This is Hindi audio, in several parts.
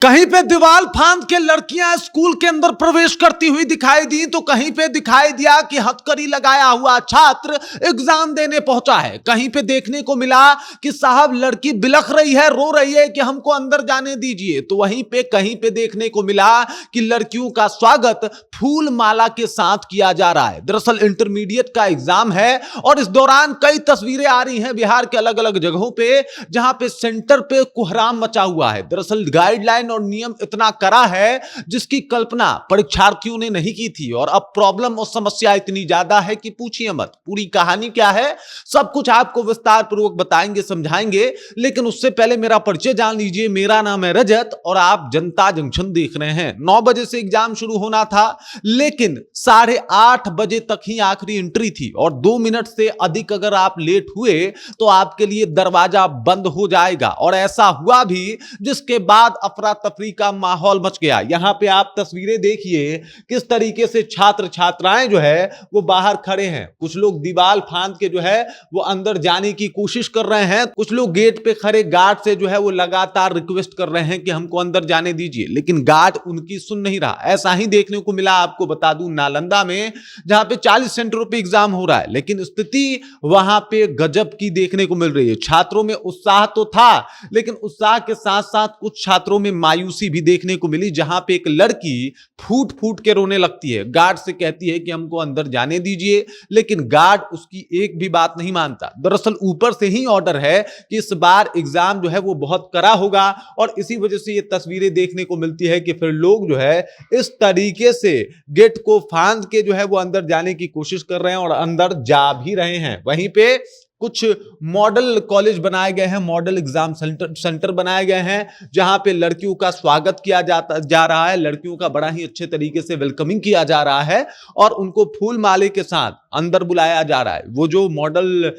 कहीं पे दीवार फांद के लड़कियां स्कूल के अंदर प्रवेश करती हुई दिखाई दी तो कहीं पे दिखाई दिया कि हथकड़ी लगाया हुआ छात्र एग्जाम देने पहुंचा है। कहीं पे देखने को मिला कि साहब लड़की बिलख रही है, रो रही है कि हमको अंदर जाने दीजिए। तो वहीं पे कहीं पे देखने को मिला कि लड़कियों का स्वागत फूल माला के साथ किया जा रहा है। दरअसल इंटरमीडिएट का एग्जाम है और इस दौरान कई तस्वीरें आ रही हैं बिहार के अलग अलग जगहों पे, जहां पे सेंटर पे कोहराम मचा हुआ है। दरअसल गाइडलाइन और नियम इतना कड़ा है जिसकी कल्पना परीक्षार्थियों ने नहीं की थी और अब प्रॉब्लम और समस्या इतनी ज्यादा है कि पूछिए मत। पूरी कहानी क्या है सब कुछ आपको विस्तार पूर्वक बताएंगे, समझाएंगे, लेकिन उससे पहले मेरा परिचय जान लीजिए। मेरा नाम है रजत और आप जनता जंक्शन देख रहे हैं। 9 बजे से एग्जाम शुरू होना था लेकिन 8:30 बजे तक ही आखिरी एंट्री थी और 2 मिनट से अधिक अगर आप लेट हुए तो आपके लिए दरवाजा बंद हो जाएगा। और ऐसा हुआ भी, जिसके बाद अफरा तफरी का माहौल मच गया। यहां पे आप तस्वीरें देखिए किस तरीके से छात्र छात्राएं जो है वो बाहर खड़े हैं। कुछ लोग दीवार फांद के जो है वो अंदर जाने की कोशिश कर रहे हैं। कुछ लोग गेट पे खड़े गार्ड से जो है वो लगातार रिक्वेस्ट कर रहे हैं कि हमको अंदर जाने दीजिए, लेकिन गार्ड उनकी सुन नहीं रहा। ऐसा ही देखने को मिला, आपको बता दूं, नालंदा में, जहां पे 40 सेंटरों पे एग्जाम हो रहा है, लेकिन स्थिति वहां पे गजब की देखने को मिल रही है। छात्रों में उत्साह तो था लेकिन उत्साह के साथ साथ कुछ छात्रों में मायूसी भी देखने को मिली, जहां पे एक लड़की फूट फूट के रोने लगती है। गार्ड से कहती है कि हमको अंदर जाने दीजिए, लेकिन गार्ड उसकी एक भी बात नहीं मानता। दरअसल ऊपर से ही ऑर्डर है कि इस बार एग्जाम जो है वो बहुत कड़ा होगा और इसी वजह से ये तस्वीरें देखने को मिलती है कि फिर लोग जो है इस तरीके से गेट को फांद के जो है वो अंदर जाने की कोशिश कर रहे हैं और अंदर जा भी रहे हैं। वहीं पे कुछ मॉडल कॉलेज बनाए गए हैं, मॉडल एग्जाम सेंटर बनाए गए हैं, जहां पे लड़कियों का स्वागत किया जा रहा है। लड़कियों का बड़ा ही अच्छे तरीके से वेलकमिंग किया जा रहा है और उनको फूल माले के साथ अंदर बुलाया जा रहा है। वो जो मॉडल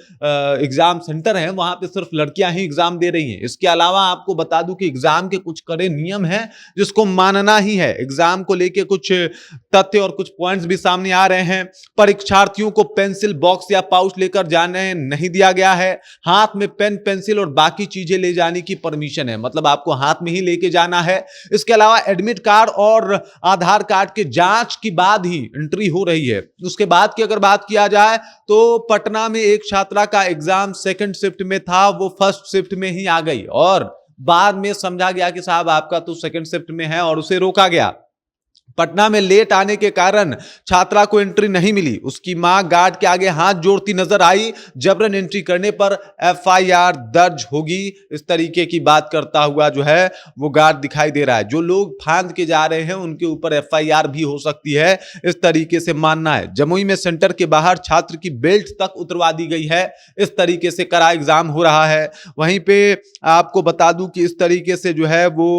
एग्जाम सेंटर है वहां पे सिर्फ लड़कियां ही एग्जाम दे रही हैं। इसके अलावा आपको बता दूं कि एग्जाम के कुछ कड़े नियम हैं जिसको मानना ही है। एग्जाम को लेके कुछ तथ्य और कुछ पॉइंट्स भी सामने आ रहे हैं। परीक्षार्थियों को पेंसिल बॉक्स या पाउच लेकर जाने नहीं दिया गया है। हाथ में पेन, पेंसिल और बाकी चीजें ले जाने की परमिशन है, मतलब आपको हाथ में ही लेके जाना है। इसके अलावा एडमिट कार्ड और आधार कार्ड के जांच के बाद ही एंट्री हो रही है। उसके बाद की अगर बात किया जाए तो पटना में एक छात्रा का एग्जाम सेकंड शिफ्ट में था, वो फर्स्ट शिफ्ट में ही आ गई और बाद में समझा गया कि साहब आपका तो सेकंड शिफ्ट में है और उसे रोका गया। पटना में लेट आने के कारण छात्रा को एंट्री नहीं मिली। उसकी मां गार्ड के आगे हाथ जोड़ती नजर आई। जबरन एंट्री करने पर एफआईआर दर्ज होगी, इस तरीके की बात करता हुआ जो है वो गार्ड दिखाई दे रहा है। जो लोग फांद के जा रहे हैं उनके ऊपर एफआईआर भी हो सकती है, इस तरीके से मानना है। जमुई में सेंटर के बाहर छात्र की बेल्ट तक उतरवा दी गई है। इस तरीके से कड़ा एग्जाम हो रहा है। वहीं पे आपको बता दूं कि इस तरीके से जो है वो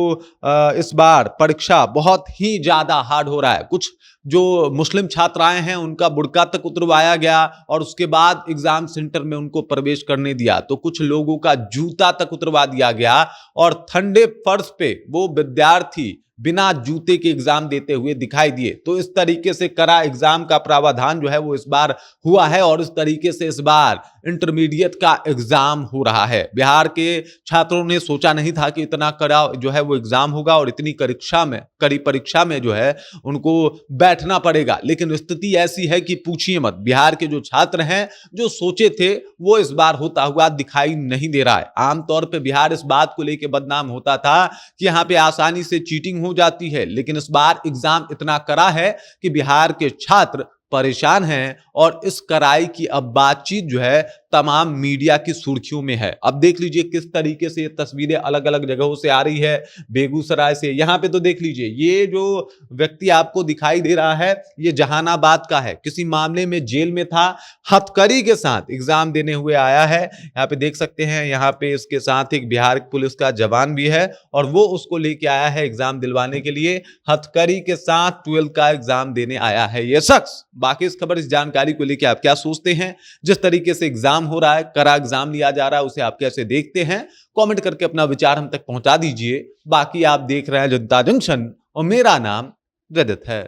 इस बार परीक्षा बहुत ही ज्यादा हार्ड हो रहा है। कुछ जो मुस्लिम छात्राएं हैं उनका बुर्का तक उतरवाया गया और उसके बाद एग्जाम सेंटर में उनको प्रवेश करने दिया। तो कुछ लोगों का जूता तक उतरवा दिया गया और ठंडे फर्श पे वो विद्यार्थी बिना जूते के एग्जाम देते हुए दिखाई दिए। तो इस तरीके से कड़ा एग्जाम का प्रावधान जो है वो इस बार हुआ है और इस तरीके से इस बार इंटरमीडिएट का एग्जाम हो रहा है। बिहार के छात्रों ने सोचा नहीं था कि इतना कड़ा जो है वो एग्जाम होगा और इतनी कड़ी परीक्षा में जो है उनको बैठना पड़ेगा, लेकिन स्थिति ऐसी है कि पूछिए मत। बिहार के जो छात्र हैं जो सोचे थे वो इस बार होता हुआ दिखाई नहीं दे रहा है। आमतौर पर बिहार इस बात को लेकर बदनाम होता था कि यहाँ पे आसानी से चीटिंग हो जाती है, लेकिन इस बार एग्जाम इतना कड़ा है कि बिहार के छात्र परेशान हैं और इस कड़ाई की अब बातचीत जो है तमाम मीडिया की सुर्खियों में है। अब देख लीजिए किस तरीके से ये तस्वीरें अलग अलग जगहों से आ रही है। बेगूसराय से, यहां पे तो देख लीजिए ये जो व्यक्ति आपको दिखाई दे रहा है ये जहानाबाद का है, किसी मामले में जेल में था, हथकड़ी के साथ एग्जाम देने हुए आया है। यहाँ पे देख सकते हैं, यहाँ पे इसके साथ एक बिहार पुलिस का जवान भी है और वो उसको लेके आया है एग्जाम दिलवाने के लिए। हथकड़ी के साथ 12 का एग्जाम देने आया है ये शख्स। बाकी इस खबर, इस जानकारी को लेकर आप क्या सोचते हैं? जिस तरीके से एग्जाम हो रहा है, कड़ा एग्जाम लिया जा रहा है, उसे आप कैसे देखते हैं? कमेंट करके अपना विचार हम तक पहुंचा दीजिए। बाकी आप देख रहे हैं जनता जंक्शन और मेरा नाम रजत है।